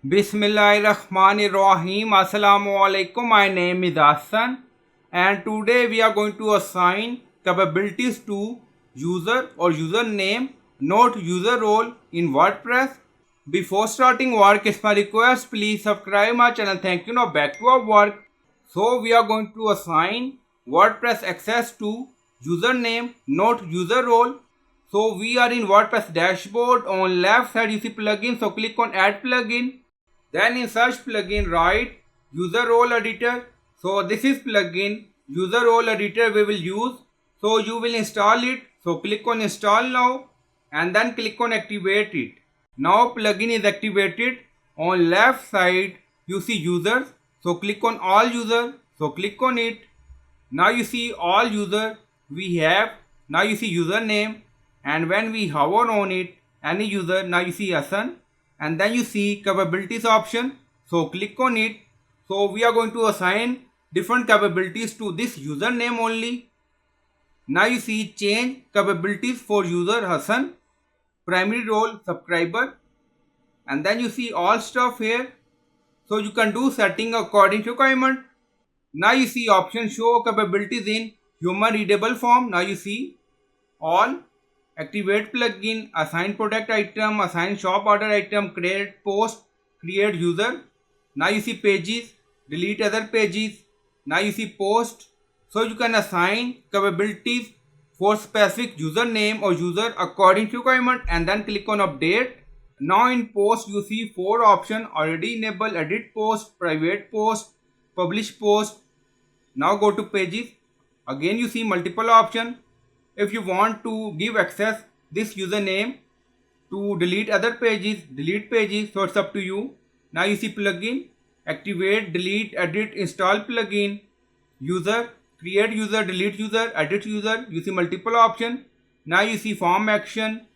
Bismillahirrahmanirrahim. Assalamu alaikum. My name is Hassan and today we are going to assign capabilities to user or username, not user role in WordPress. Before starting work, it's my request, please subscribe my channel. Thank you. Now back to our work. So we are going to assign WordPress access to username, not user role. So we are in WordPress dashboard. On left side you see plugin. So click on add plugin. Then in search plugin write user role editor. So this is plugin user role editor we will use. So you will install it. So click on install now and then click on activate it. Now plugin is activated. On left side you see users. So click on all user. So click on it. Now you see all user we have. Now you see username and when we hover on it any user, now you see Hassan and then you see capabilities option. So click on it. So we are going to assign different capabilities to this username only. Now you see change capabilities for user Hassan, primary role subscriber, and then you see all stuff here. So you can do setting according to requirement. Now you see option show capabilities in human readable form. Now you see all, activate plugin, assign product item, assign shop order item, create post, create user. Now you see pages, delete other pages. Now you see post. So you can assign capabilities for specific username or user according to requirement and then click on update. Now in post you see 4 options already enabled: edit post, private post, publish post. Now go to pages. Again you see multiple options. If you want to give access this username to delete other pages, delete pages, so it's up to you. Now you see plugin, activate, delete, edit, install plugin, user, create user, delete user, edit user. You see multiple options. Now you see form action,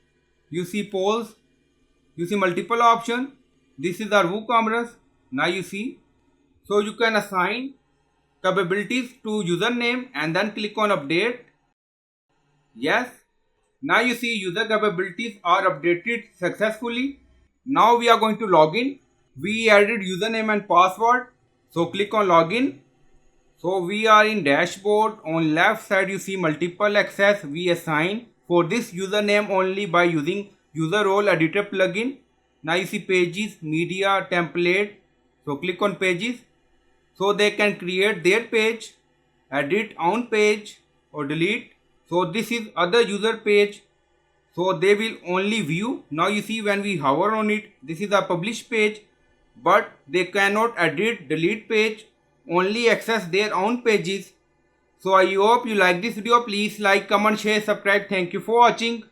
you see polls, you see multiple options. This is our WooCommerce. Now you see. So you can assign capabilities to username and then click on update. Yes. Now you see user capabilities are updated successfully. Now we are going to log in. We added username and password. So click on login. So we are in dashboard. On left side you see multiple access we assign for this username only by using user role editor plugin. Now you see pages, media, template. So click on pages. So they can create their page, edit on page or delete. So this is other user page. So they will only view. Now you see when we hover on it, this is a publish page, but they cannot edit, delete page, only access their own pages. So I hope you like this video. Please like, comment, share, subscribe. Thank you for watching.